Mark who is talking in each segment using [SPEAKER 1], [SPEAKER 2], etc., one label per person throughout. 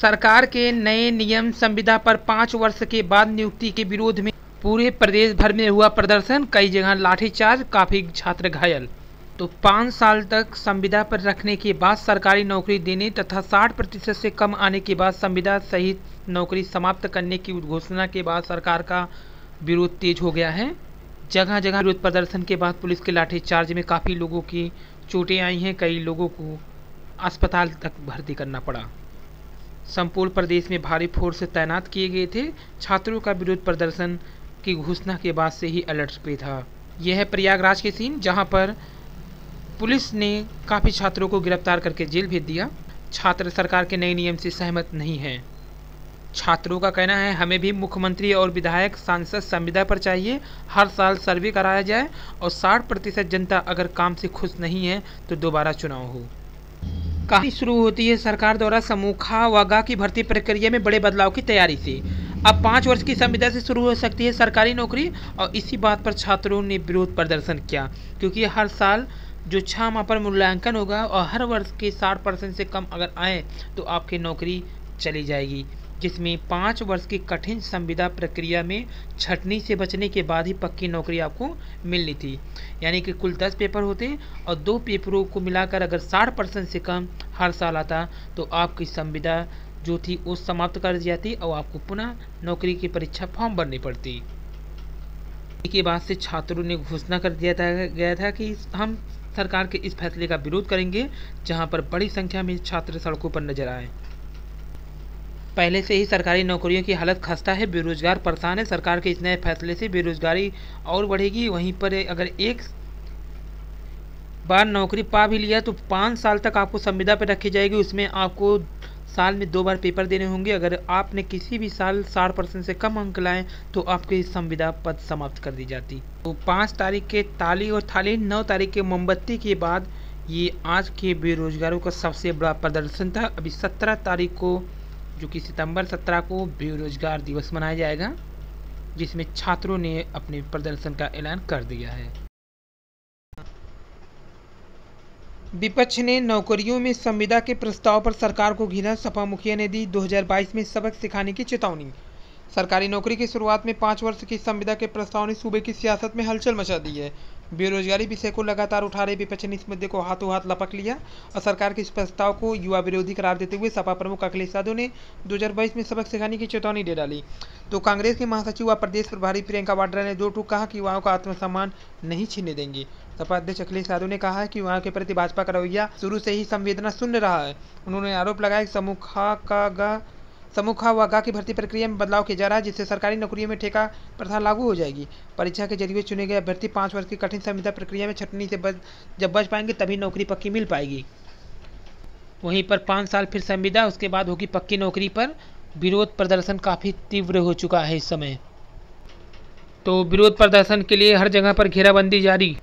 [SPEAKER 1] सरकार के नए नियम संविदा पर 5 वर्ष के बाद नियुक्ति के विरोध में पूरे प्रदेश भर में हुआ प्रदर्शन, कई जगह लाठीचार्ज, काफ़ी छात्र घायल। तो 5 साल तक संविदा पर रखने के बाद सरकारी नौकरी देने तथा 60% से कम आने के बाद संविदा सहित नौकरी समाप्त करने की घोषणा के बाद सरकार का विरोध तेज हो गया है। जगह जगह विरोध प्रदर्शन के बाद पुलिस के लाठीचार्ज में काफ़ी लोगों की चोटें आई हैं, कई लोगों को अस्पताल तक भर्ती करना पड़ा। संपूर्ण प्रदेश में भारी फोर्स तैनात किए गए थे। छात्रों का विरोध प्रदर्शन की घोषणा के बाद से ही अलर्ट पे था। यह है प्रयागराज के सीन, जहां पर पुलिस ने काफ़ी छात्रों को गिरफ्तार करके जेल भेज दिया। छात्र सरकार के नए नियम से सहमत नहीं हैं। छात्रों का कहना है, हमें भी मुख्यमंत्री और विधायक सांसद संविदा पर चाहिए। हर साल सर्वे कराया जाए और 60% जनता अगर काम से खुश नहीं है तो दोबारा चुनाव हो। कहानी शुरू होती है सरकार द्वारा समूखा वगा की भर्ती प्रक्रिया में बड़े बदलाव की तैयारी से। अब 5 वर्ष की संविदा से शुरू हो सकती है सरकारी नौकरी, और इसी बात पर छात्रों ने विरोध प्रदर्शन किया, क्योंकि हर साल जो 6 माह पर मूल्यांकन होगा और हर वर्ष के 60% से कम अगर आए तो आपकी नौकरी चली जाएगी, जिसमें 5 वर्ष की कठिन संविदा प्रक्रिया में छटनी से बचने के बाद ही पक्की नौकरी आपको मिलनी थी। यानी कि कुल 10 पेपर होते और 2 पेपरों को मिलाकर अगर 60% से कम हर साल आता तो आपकी संविदा जो थी वो समाप्त कर दी जाती और आपको पुनः नौकरी की परीक्षा फॉर्म भरनी पड़ती। इसके बाद से छात्रों ने घोषणा कर दिया गया था कि हम सरकार के इस फैसले का विरोध करेंगे, जहाँ पर बड़ी संख्या में छात्र सड़कों पर नजर आए। पहले से ही सरकारी नौकरियों की हालत खस्ता है, बेरोजगार परेशान है। सरकार के इस नए फैसले से बेरोजगारी और बढ़ेगी। वहीं पर अगर एक बार नौकरी पा भी लिया तो 5 साल तक आपको संविदा पर रखी जाएगी। उसमें आपको साल में 2 बार पेपर देने होंगे। अगर आपने किसी भी साल 60% से कम अंक लाए तो आपकी संविदा पद समाप्त कर दी जाती। तो 5 तारीख के ताली और थाली, 9 तारीख के मोमबत्ती के बाद ये आज के बेरोजगारों का सबसे बड़ा प्रदर्शन था। अभी 17 तारीख को, जो कि सितंबर 17 को बेरोजगार दिवस मनाया जाएगा, जिसमें छात्रों ने अपने प्रदर्शन का ऐलान कर दिया है। विपक्ष ने नौकरियों में संविदा के प्रस्ताव पर सरकार को घेरा। सपा मुखिया ने दी 2022 में सबक सिखाने की चेतावनी। सरकारी नौकरी की शुरुआत में 5 वर्ष की संविदा के प्रस्ताव ने सूबे की सियासत में हलचल मचा दी है। बेरोजगारी विषय को लगातार उठा रहे विपक्ष ने इस मुद्दे को हाथों हाथ लपक लिया और सरकार के इस प्रस्ताव को युवा विरोधी करार देते हुए सपा प्रमुख अखिलेश यादव ने 2022 में सबक सिखाने की चेतावनी दे डाली। तो कांग्रेस के महासचिव व प्रदेश प्रभारी प्रियंका वाड्रा ने 2 टूक कहा कि युवाओं का आत्मसम्मान नहीं छीनने देंगे। सपा अध्यक्ष अखिलेश यादव ने कहा है कि युवाओं के प्रति भाजपा का रवैया शुरू से ही संवेदना शून्य रहा है। उन्होंने आरोप लगाया कि समूखा वगा की भर्ती प्रक्रिया में बदलाव किया जा रहा है, जिससे सरकारी नौकरियों में ठेका प्रथा लागू हो जाएगी। परीक्षा के जरिए चुने गए अभ्यर्थी 5 वर्ष की कठिन संविदा प्रक्रिया में छटनी से जब बच पाएंगे तभी नौकरी पक्की मिल पाएगी। वहीं पर 5 साल फिर संविदा, उसके बाद होगी पक्की नौकरी पर विरोध प्रदर्शन काफ़ी तीव्र हो चुका है इस समय। तो विरोध प्रदर्शन के लिए हर जगह पर घेराबंदी जारी।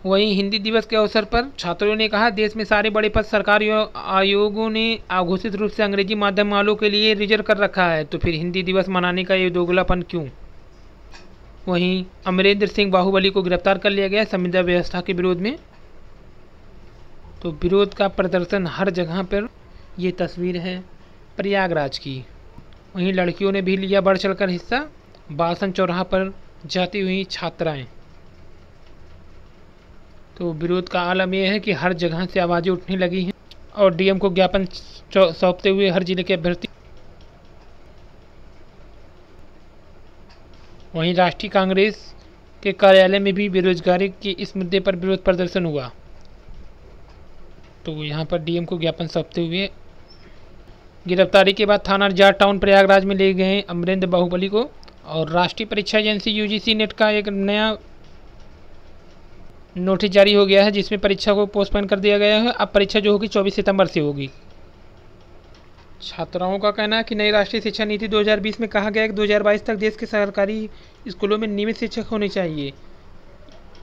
[SPEAKER 1] वहीं हिंदी दिवस के अवसर पर छात्रों ने कहा, देश में सारे बड़े पद सरकारी आयोगों ने अघोषित रूप से अंग्रेजी माध्यम वालों के लिए रिजर्व कर रखा है, तो फिर हिंदी दिवस मनाने का ये दोगलापन क्यों। वहीं अमरेंद्र सिंह बाहुबली को गिरफ्तार कर लिया गया संविदा व्यवस्था के विरोध में। तो विरोध का प्रदर्शन हर जगह पर। ये तस्वीर है प्रयागराज की। वहीं लड़कियों ने भी लिया बढ़ चढ़कर हिस्सा। बासन चौराहा पर जाती हुई छात्राएं। तो विरोध का आलम यह है कि हर जगह से आवाज़ें उठने लगी हैं और डीएम को ज्ञापन सौंपते हुए हर जिले के अभ्यर्थी। वहीं राष्ट्रीय कांग्रेस के कार्यालय में भी बेरोजगारी के इस मुद्दे पर विरोध प्रदर्शन हुआ। तो यहाँ पर डीएम को ज्ञापन सौंपते हुए गिरफ्तारी के बाद थाना जाट टाउन प्रयागराज में ले गए अमरेंद्र बाहुबली को। और राष्ट्रीय परीक्षा एजेंसी यूजीसी नेट का एक नया नोटिस जारी हो गया है, जिसमें परीक्षा को पोस्टपोन कर दिया गया है। अब परीक्षा जो होगी 24 सितंबर से होगी। छात्राओं का कहना है कि नई राष्ट्रीय शिक्षा नीति 2020 में कहा गया है कि 2022 तक देश के सरकारी स्कूलों में नियमित शिक्षक होने चाहिए।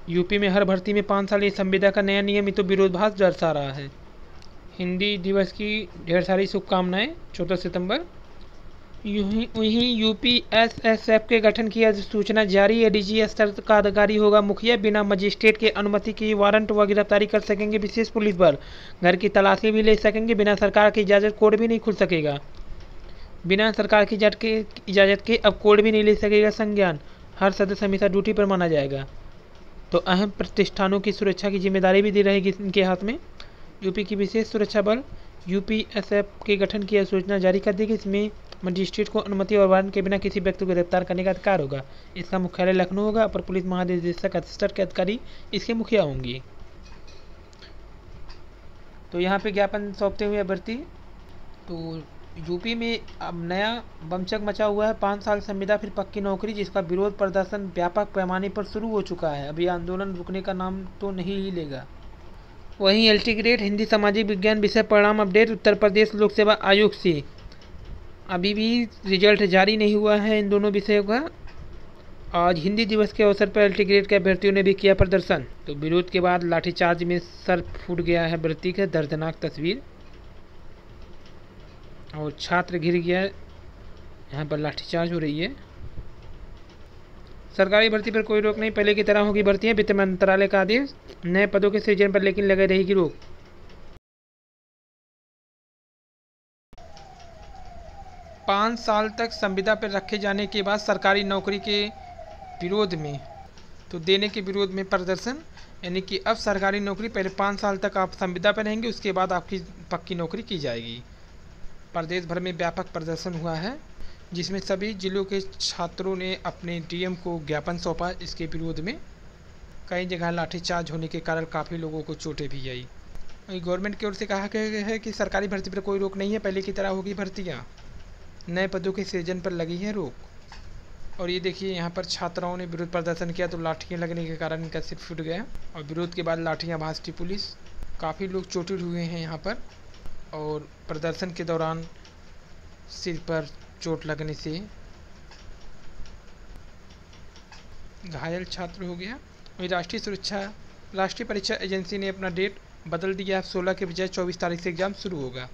[SPEAKER 1] यूपी में हर भर्ती में 5 साल संविदा का नया नियम ही तो विरोधाभास दर्शा रहा है। हिंदी दिवस की ढेर सारी शुभकामनाएं। 14 सितंबर वहीं यूपीएसएसएफ के गठन की अधिसूचना जारी। एडीजी स्तर का अधिकारी होगा मुखिया। बिना मजिस्ट्रेट की अनुमति के वारंट व गिरफ्तारी कर सकेंगे विशेष पुलिस बल। घर की तलाशी भी ले सकेंगे। बिना सरकार की इजाज़त कोर्ट भी नहीं खुल सकेगा। बिना सरकार की इजाज़त के अब कोर्ट भी नहीं ले सकेगा संज्ञान। हर सदस्य हमेशा ड्यूटी पर माना जाएगा। तो अहम प्रतिष्ठानों की सुरक्षा की जिम्मेदारी भी दी रहेगी इनके हाथ में। यूपी की विशेष सुरक्षा बल यूपीएसएफ के गठन की अधिसूचना जारी कर दी कि इसमें मजिस्ट्रेट को अनुमति और वारंट के बिना किसी व्यक्ति को गिरफ्तार करने का अधिकार होगा। इसका मुख्यालय लखनऊ होगा। अपर पुलिस महानिदेशक स्तर के अधिकारी इसके मुखिया होंगी। तो यहाँ पे ज्ञापन सौंपते हुए अभ्यर्थी। तो यूपी में अब नया बमचक मचा हुआ है। 5 साल संविदा फिर पक्की नौकरी, जिसका विरोध प्रदर्शन व्यापक पैमाने पर शुरू हो चुका है। अभी आंदोलन रुकने का नाम तो नहीं ही लेगा। वहीं एलटी ग्रेड हिंदी सामाजिक विज्ञान विषय परिणाम अपडेट उत्तर प्रदेश लोक सेवा आयोग से अभी भी रिजल्ट जारी नहीं हुआ है इन दोनों विषयों का। आज हिंदी दिवस के अवसर पर एलटी ग्रेड के अभ्यर्थियों ने भी किया प्रदर्शन। तो विरोध के बाद लाठीचार्ज में सर फूट गया है अभ्यर्थी का, दर्दनाक तस्वीर। और छात्र घिर गया, यहाँ पर लाठीचार्ज हो रही है। सरकारी भर्ती पर कोई रोक नहीं, पहले की तरह होगी भर्तियां। वित्त मंत्रालय का आदेश। नए पदों के सृजन पर लेकिन लगे रहेगी रोक। 5 साल तक संविदा पर रखे जाने के बाद सरकारी नौकरी के विरोध में, तो देने के विरोध में प्रदर्शन। यानी कि अब सरकारी नौकरी पहले 5 साल तक आप संविदा पर रहेंगे, उसके बाद आपकी पक्की नौकरी की जाएगी। प्रदेश भर में व्यापक प्रदर्शन हुआ है, जिसमें सभी जिलों के छात्रों ने अपने डीएम को ज्ञापन सौंपा इसके विरोध में। कई जगह लाठीचार्ज होने के कारण काफ़ी लोगों को चोटें भी आई। वहीं गवर्नमेंट की ओर से कहा गया है कि सरकारी भर्ती पर कोई रोक नहीं है, पहले की तरह होगी भर्तियाँ। नए पदों के सृजन पर लगी है रोक। और ये देखिए, यहाँ पर छात्राओं ने विरोध प्रदर्शन किया तो लाठियाँ लगने के कारण इनका सिर फूट गया। और विरोध के बाद लाठियाँ भांजती पुलिस। काफ़ी लोग चोटिल हुए हैं यहाँ पर। और प्रदर्शन के दौरान सिर पर चोट लगने से घायल छात्र हो गया। वहीं राष्ट्रीय परीक्षा एजेंसी ने अपना डेट बदल दिया। 16 के बजाय 24 तारीख से एग्जाम शुरू होगा।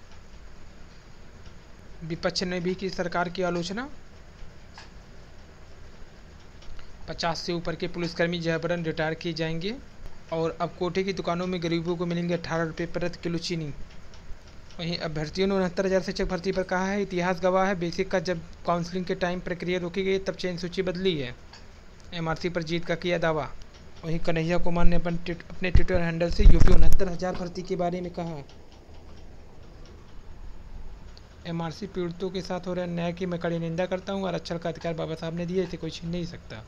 [SPEAKER 1] विपक्ष ने भी की सरकार की आलोचना। 50 से ऊपर के पुलिसकर्मी जबरन रिटायर किए जाएंगे। और अब कोटे की दुकानों में गरीबों को मिलेंगे 18 रुपये प्रति किलो चीनी। वहीं अभ्यर्थियों ने 69,000 शिक्षक भर्ती पर कहा है, इतिहास गवाह है बेसिक का जब काउंसलिंग के टाइम प्रक्रिया रोकी गई तब चयन सूची बदली है। एमआरसी पर जीत का किया दावा। वहीं कन्हैया कुमार ने अपने ट्विटर हैंडल से यूपी 69,000 भर्ती के बारे में कहा। एमआरसी पीड़ितों के साथ हो रहे अन्याय की मैं कड़ी निंदा करता हूँ। आरक्षण का अधिकार बाबा साहब ने दिया, इसे कोई छीन नहीं सकता।